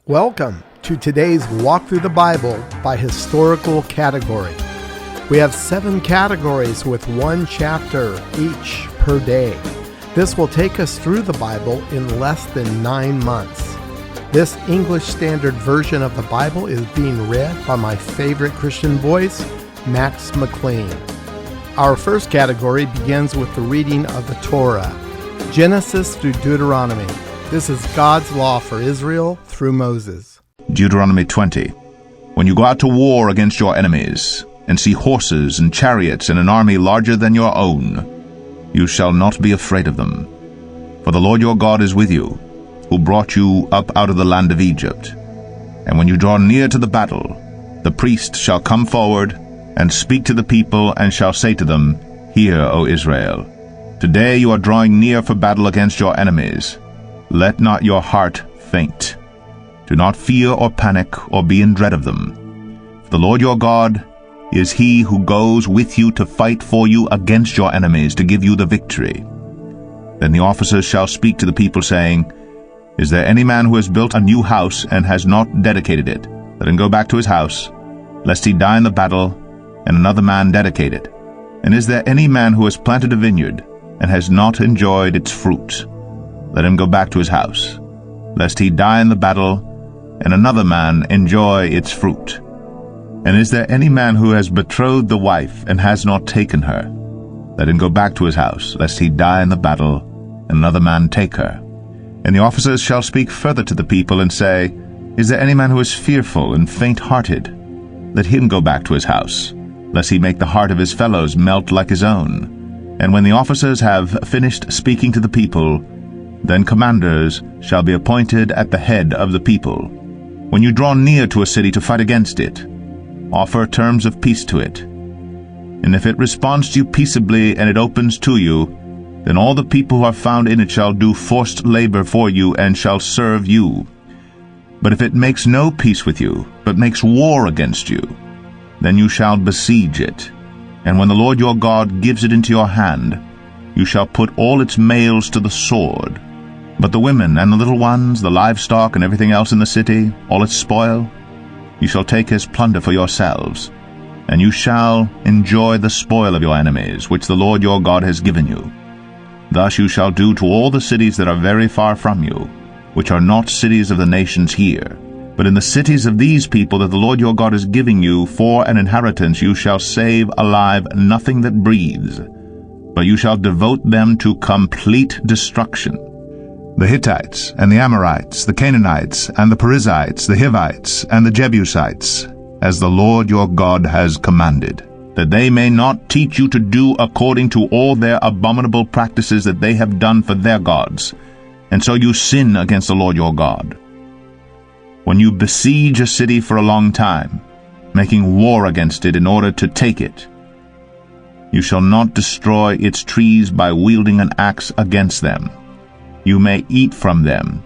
Welcome to today's Walk Through the Bible by historical category. We have 7 categories with 1 chapter each per day. This will take us through the Bible in less than 9 months. This English Standard Version of the Bible is being read by my favorite Christian voice, Max McLean. Our first category begins with the reading of the Torah, Genesis through Deuteronomy. This is God's law for Israel through Moses. Deuteronomy 20. When you go out to war against your enemies, and see horses and chariots and an army larger than your own, you shall not be afraid of them. For the Lord your God is with you, who brought you up out of the land of Egypt. And when you draw near to the battle, the priest shall come forward and speak to the people, and shall say to them, Hear, O Israel, today you are drawing near for battle against your enemies. Let not your heart faint. Do not fear or panic or be in dread of them. For the Lord your God is he who goes with you to fight for you against your enemies, to give you the victory. Then the officers shall speak to the people, saying, Is there any man who has built a new house and has not dedicated it? Let him go back to his house, lest he die in the battle, and another man dedicate it. And is there any man who has planted a vineyard and has not enjoyed its fruit? Let him go back to his house, lest he die in the battle, and another man enjoy its fruit. And is there any man who has betrothed the wife and has not taken her? Let him go back to his house, lest he die in the battle, and another man take her. And the officers shall speak further to the people, and say, Is there any man who is fearful and faint-hearted? Let him go back to his house, lest he make the heart of his fellows melt like his own. And when the officers have finished speaking to the people, then commanders shall be appointed at the head of the people. When you draw near to a city to fight against it, offer terms of peace to it. And if it responds to you peaceably and it opens to you, then all the people who are found in it shall do forced labor for you and shall serve you. But if it makes no peace with you, but makes war against you, then you shall besiege it. And when the Lord your God gives it into your hand, you shall put all its males to the sword. But the women and the little ones, the livestock and everything else in the city, all its spoil, you shall take as plunder for yourselves, and you shall enjoy the spoil of your enemies, which the Lord your God has given you. Thus you shall do to all the cities that are very far from you, which are not cities of the nations here. But in the cities of these people that the Lord your God is giving you for an inheritance, you shall save alive nothing that breathes, but you shall devote them to complete destruction. The Hittites and the Amorites, the Canaanites and the Perizzites, the Hivites and the Jebusites, as the Lord your God has commanded, that they may not teach you to do according to all their abominable practices that they have done for their gods, and so you sin against the Lord your God. When you besiege a city for a long time, making war against it in order to take it, you shall not destroy its trees by wielding an axe against them. You may eat from them,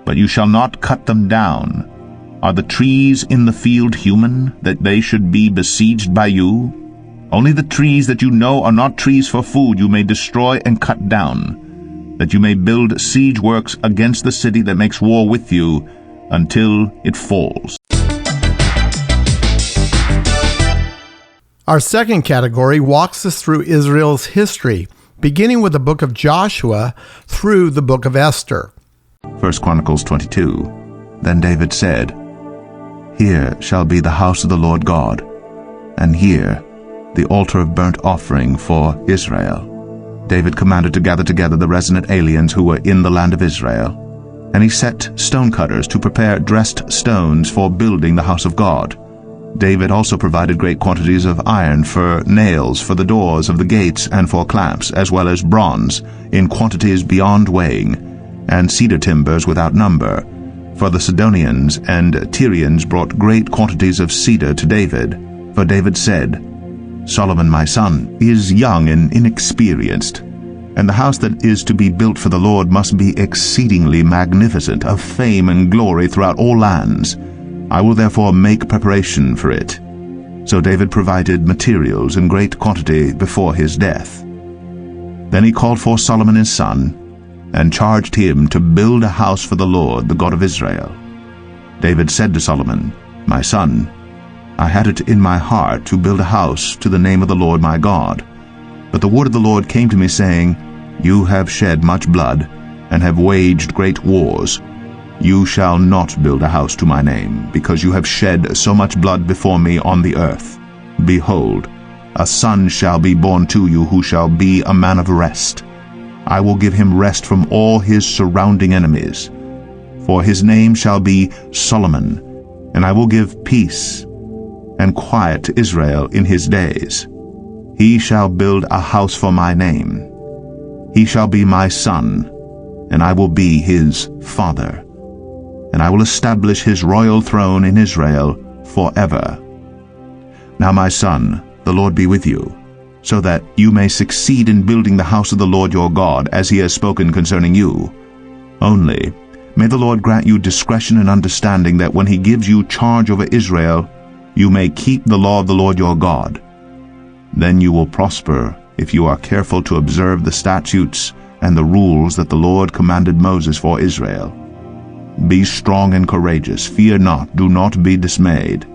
but you shall not cut them down. Are the trees in the field human, that they should be besieged by you? Only the trees that you know are not trees for food you may destroy and cut down, that you may build siege works against the city that makes war with you until it falls. Our second category walks us through Israel's history, beginning with the book of Joshua through the book of Esther. 1 Chronicles 22. Then David said, Here shall be the house of the Lord God, and here the altar of burnt offering for Israel. David commanded to gather together the resident aliens who were in the land of Israel, and he set stonecutters to prepare dressed stones for building the house of God. David also provided great quantities of iron for nails for the doors of the gates and for clamps, as well as bronze in quantities beyond weighing, and cedar timbers without number. For the Sidonians and Tyrians brought great quantities of cedar to David. For David said, Solomon my son is young and inexperienced, and the house that is to be built for the Lord must be exceedingly magnificent, of fame and glory throughout all lands. I will therefore make preparation for it. So David provided materials in great quantity before his death. Then he called for Solomon his son, and charged him to build a house for the Lord, the God of Israel. David said to Solomon, "My son, I had it in my heart to build a house to the name of the Lord my God. But the word of the Lord came to me, saying, You have shed much blood, and have waged great wars. You shall not build a house to my name, because you have shed so much blood before me on the earth. Behold, a son shall be born to you, who shall be a man of rest. I will give him rest from all his surrounding enemies. For his name shall be Solomon, and I will give peace and quiet to Israel in his days. He shall build a house for my name. He shall be my son, and I will be his father. And I will establish his royal throne in Israel forever. Now, my son, the Lord be with you, so that you may succeed in building the house of the Lord your God, as he has spoken concerning you. Only may the Lord grant you discretion and understanding, that when he gives you charge over Israel, you may keep the law of the Lord your God. Then you will prosper if you are careful to observe the statutes and the rules that the Lord commanded Moses for Israel. Be strong and courageous, fear not, do not be dismayed.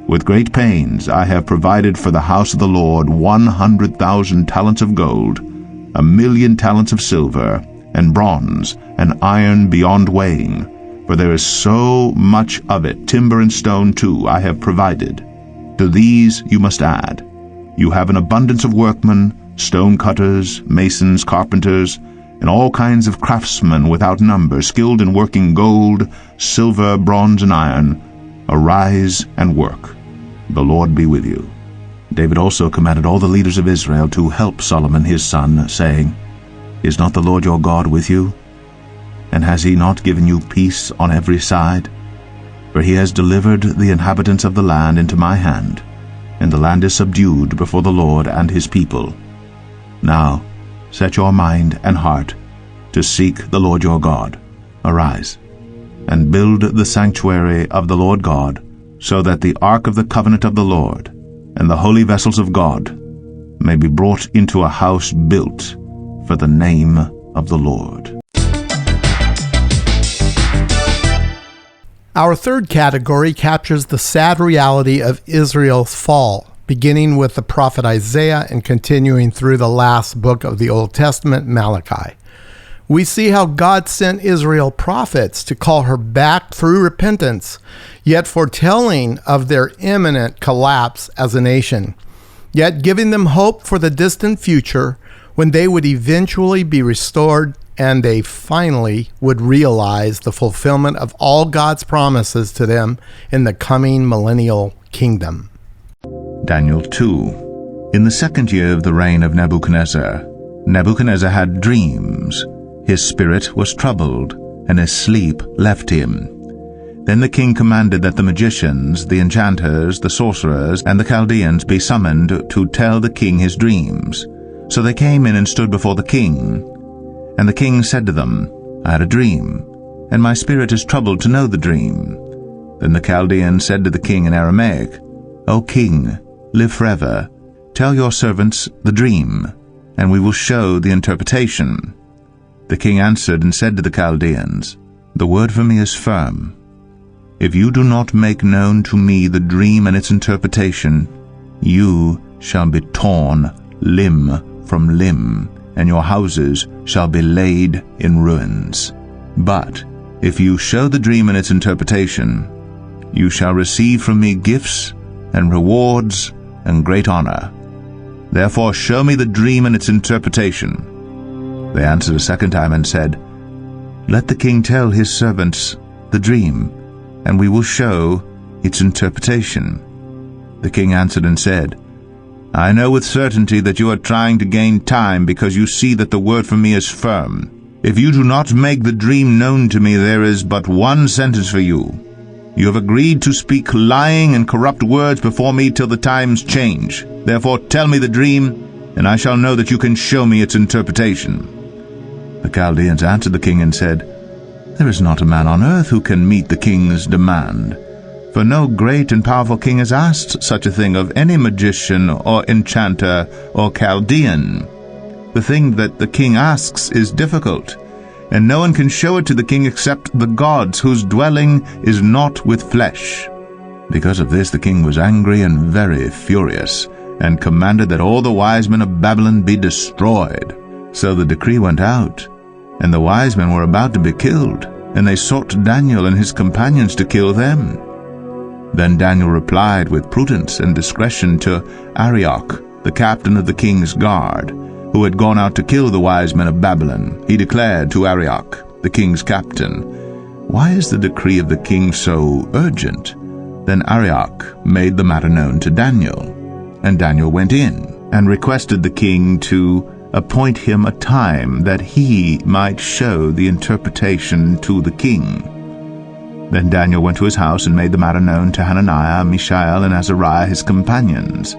With great pains I have provided for the house of the Lord 100,000 talents of gold, 1,000,000 talents of silver, and bronze, and iron beyond weighing. For there is so much of it, timber and stone too, I have provided. To these you must add. You have an abundance of workmen, stone cutters, masons, carpenters, and all kinds of craftsmen without number, skilled in working gold, silver, bronze, and iron. Arise and work. The Lord be with you." David also commanded all the leaders of Israel to help Solomon his son, saying, "Is not the Lord your God with you? And has he not given you peace on every side? For he has delivered the inhabitants of the land into my hand, and the land is subdued before the Lord and his people. Now set your mind and heart to seek the Lord your God. Arise, and build the sanctuary of the Lord God, so that the ark of the covenant of the Lord and the holy vessels of God may be brought into a house built for the name of the Lord." Our third category captures the sad reality of Israel's fall, beginning with the prophet Isaiah and continuing through the last book of the Old Testament, Malachi. We see how God sent Israel prophets to call her back through repentance, yet foretelling of their imminent collapse as a nation, yet giving them hope for the distant future when they would eventually be restored and they finally would realize the fulfillment of all God's promises to them in the coming millennial kingdom. Daniel 2. In the 2nd year of the reign of Nebuchadnezzar, Nebuchadnezzar had dreams. His spirit was troubled, and his sleep left him. Then the king commanded that the magicians, the enchanters, the sorcerers, and the Chaldeans be summoned to tell the king his dreams. So they came in and stood before the king. And the king said to them, "I had a dream, and my spirit is troubled to know the dream." Then the Chaldean said to the king in Aramaic, "O king, live forever. Tell your servants the dream, and we will show the interpretation." The king answered and said to the Chaldeans, "The word for me is firm. If you do not make known to me the dream and its interpretation, you shall be torn limb from limb, and your houses shall be laid in ruins. But if you show the dream and its interpretation, you shall receive from me gifts and rewards and great honor. Therefore show me the dream and its interpretation." They answered a second time and said, "Let the king tell his servants the dream, and we will show its interpretation." The king answered and said, "I know with certainty that you are trying to gain time, because you see that the word from me is firm. If you do not make the dream known to me, there is but one sentence for you. You have agreed to speak lying and corrupt words before me till the times change. Therefore tell me the dream, and I shall know that you can show me its interpretation." The Chaldeans answered the king and said, "There is not a man on earth who can meet the king's demand. For no great and powerful king has asked such a thing of any magician or enchanter or Chaldean. The thing that the king asks is difficult, and no one can show it to the king except the gods, whose dwelling is not with flesh." Because of this the king was angry and very furious, and commanded that all the wise men of Babylon be destroyed. So the decree went out, and the wise men were about to be killed, and they sought Daniel and his companions to kill them. Then Daniel replied with prudence and discretion to Arioch, the captain of the king's guard, who had gone out to kill the wise men of Babylon. He declared to Arioch, the king's captain, "Why is the decree of the king so urgent?" Then Arioch made the matter known to Daniel, and Daniel went in and requested the king to appoint him a time that he might show the interpretation to the king. Then Daniel went to his house and made the matter known to Hananiah, Mishael, and Azariah his companions,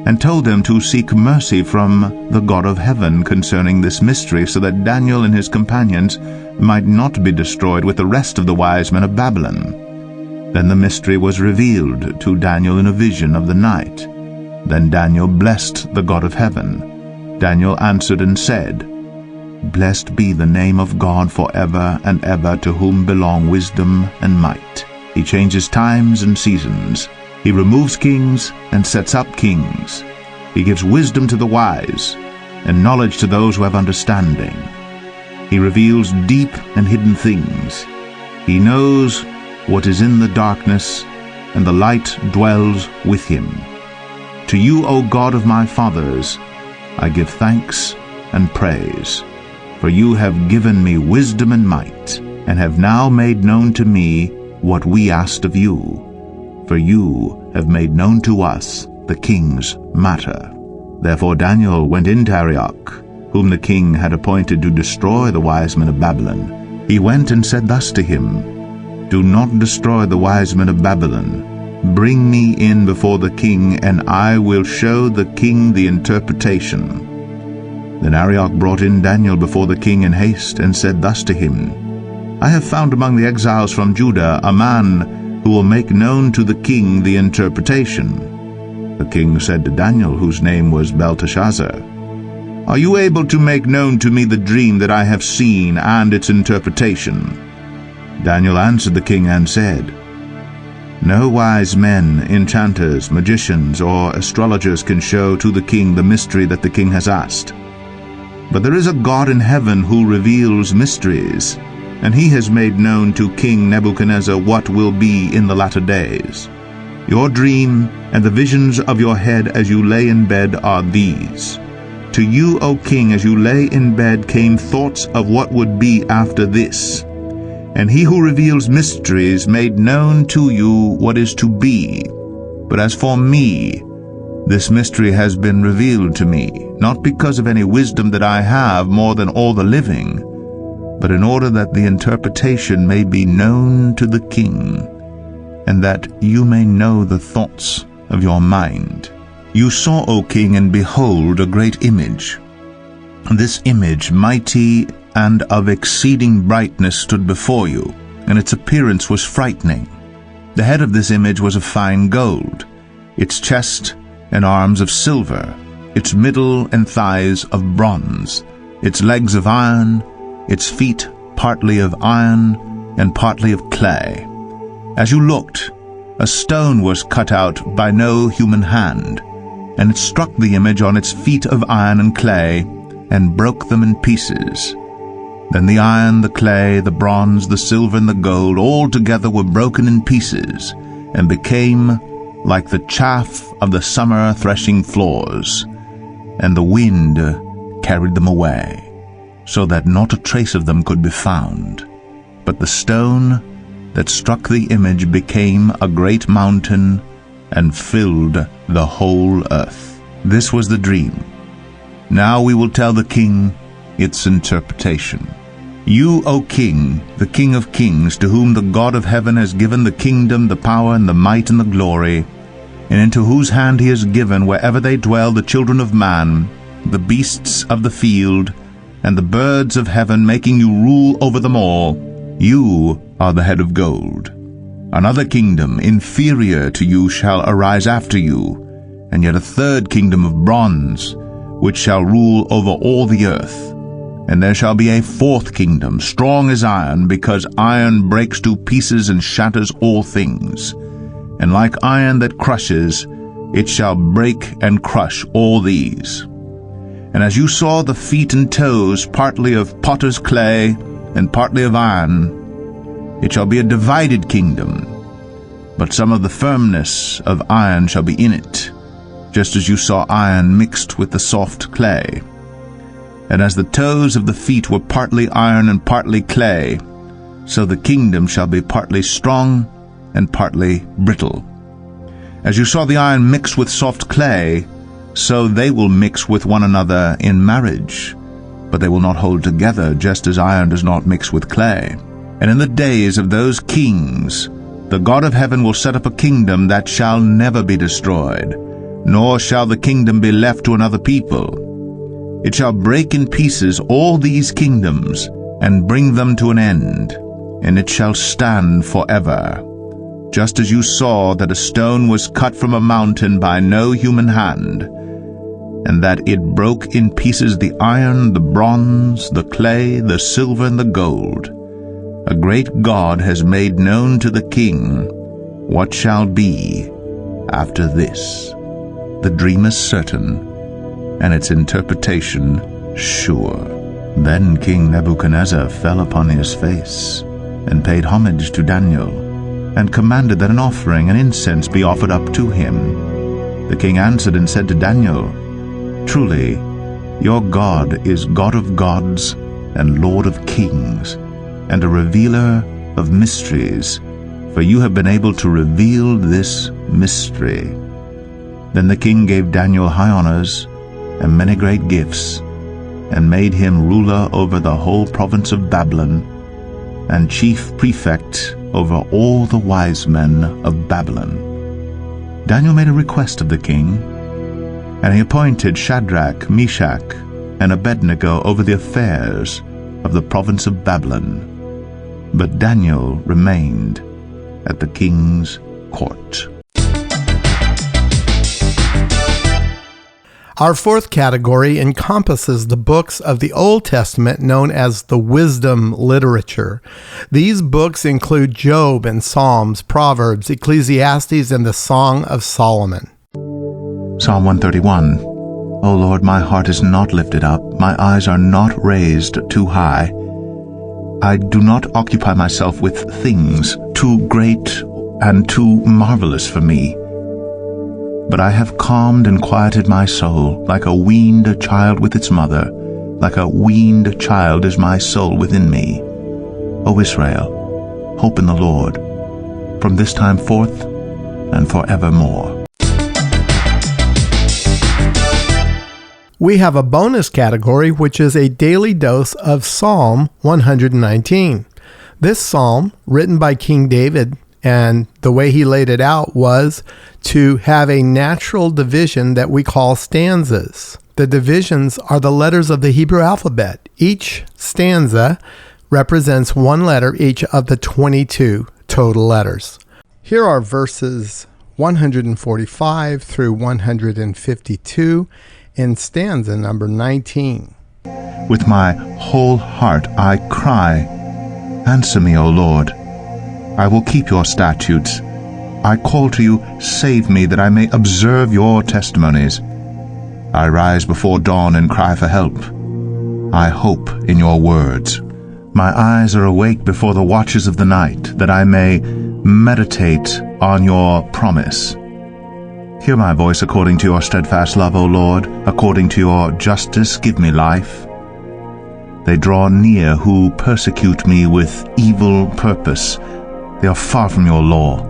and told them to seek mercy from the God of heaven concerning this mystery, so that Daniel and his companions might not be destroyed with the rest of the wise men of Babylon. Then the mystery was revealed to Daniel in a vision of the night. Then Daniel blessed the God of heaven. Daniel answered and said, "Blessed be the name of God forever and ever, to whom belong wisdom and might. He changes times and seasons. He removes kings and sets up kings. He gives wisdom to the wise, and knowledge to those who have understanding. He reveals deep and hidden things. He knows what is in the darkness, and the light dwells with him. To you, O God of my fathers, I give thanks and praise, for you have given me wisdom and might, and have now made known to me what we asked of you. For you have made known to us the king's matter." Therefore Daniel went in to Arioch, whom the king had appointed to destroy the wise men of Babylon. He went and said thus to him, "Do not destroy the wise men of Babylon. Bring me in before the king, and I will show the king the interpretation." Then Arioch brought in Daniel before the king in haste, and said thus to him, "I have found among the exiles from Judah a man who will make known to the king the interpretation." The king said to Daniel, whose name was Belteshazzar, "Are you able to make known to me the dream that I have seen and its interpretation?" Daniel answered the king and said, "No wise men, enchanters, magicians, or astrologers can show to the king the mystery that the king has asked. But there is a God in heaven who reveals mysteries, and he has made known to King Nebuchadnezzar what will be in the latter days. Your dream and the visions of your head as you lay in bed are these. To you, O king, as you lay in bed came thoughts of what would be after this. And he who reveals mysteries made known to you what is to be. But as for me, this mystery has been revealed to me, not because of any wisdom that I have more than all the living, but in order that the interpretation may be known to the king, and that you may know the thoughts of your mind. You saw, O king, and behold, a great image. This image, mighty and of exceeding brightness, stood before you, and its appearance was frightening. The head of this image was of fine gold, its chest and arms of silver, its middle and thighs of bronze, its legs of iron, its feet partly of iron and partly of clay. As you looked, a stone was cut out by no human hand, and it struck the image on its feet of iron and clay, and broke them in pieces. Then the iron, the clay, the bronze, the silver, and the gold all together were broken in pieces, and became like the chaff of the summer threshing floors, and the wind carried them away, so that not a trace of them could be found. But the stone that struck the image became a great mountain, and filled the whole earth. This was the dream. Now we will tell the king its interpretation. You, O king, the King of kings, to whom the God of heaven has given the kingdom, the power, and the might, and the glory, and into whose hand he has given, wherever they dwell, the children of man, the beasts of the field, and the birds of heaven, making you rule over them all, you are the head of gold. Another kingdom, inferior to you, shall arise after you, and yet a third kingdom of bronze, which shall rule over all the earth. And there shall be a fourth kingdom, strong as iron, because iron breaks to pieces and shatters all things. And like iron that crushes, it shall break and crush all these. And as you saw the feet and toes, partly of potter's clay and partly of iron, it shall be a divided kingdom. But some of the firmness of iron shall be in it, just as you saw iron mixed with the soft clay. And as the toes of the feet were partly iron and partly clay, so the kingdom shall be partly strong and partly brittle. As you saw the iron mix with soft clay, so they will mix with one another in marriage, but they will not hold together, just as iron does not mix with clay. And in the days of those kings, the God of heaven will set up a kingdom that shall never be destroyed, nor shall the kingdom be left to another people. It shall break in pieces all these kingdoms, and bring them to an end, and it shall stand forever. Just as you saw that a stone was cut from a mountain by no human hand, and that it broke in pieces the iron, the bronze, the clay, the silver, and the gold, a great God has made known to the king what shall be after this. The dream is certain, and its interpretation sure. Then King Nebuchadnezzar fell upon his face, and paid homage to Daniel, and commanded that an offering and incense be offered up to him. The king answered and said to Daniel, Truly, your God is God of gods and Lord of kings, and a revealer of mysteries, for you have been able to reveal this mystery. Then the king gave Daniel high honors and many great gifts, and made him ruler over the whole province of Babylon, and chief prefect over all the wise men of Babylon. Daniel made a request of the king, and he appointed Shadrach, Meshach, and Abednego over the affairs of the province of Babylon. But Daniel remained at the king's court. Our fourth category encompasses the books of the Old Testament known as the wisdom literature. These books include Job and Psalms, Proverbs, Ecclesiastes, and the Song of Solomon. Psalm 131. O Lord, my heart is not lifted up, my eyes are not raised too high. I do not occupy myself with things too great and too marvelous for me. But I have calmed and quieted my soul, like a weaned child with its mother. Like a weaned child is my soul within me. O Israel, hope in the Lord, from this time forth and forevermore. We have a bonus category, which is a daily dose of Psalm 119. This psalm, written by King David, and the way he laid it out was to have a natural division that we call stanzas. The divisions are the letters of the Hebrew alphabet. Each stanza represents one letter each of the 22 total letters. Here are verses 145 through 152 in stanza number 19. With my whole heart I cry, Answer me, O Lord. I will keep your statutes. I call to you, save me, that I may observe your testimonies. I rise before dawn and cry for help. I hope in your words. My eyes are awake before the watches of the night, that I may meditate on your promise. Hear my voice according to your steadfast love, O Lord. According to your justice, give me life. They draw near who persecute me with evil purpose. They are far from your law.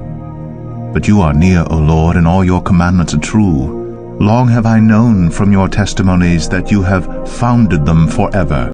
But you are near, O Lord, and all your commandments are true. Long have I known from your testimonies that you have founded them forever.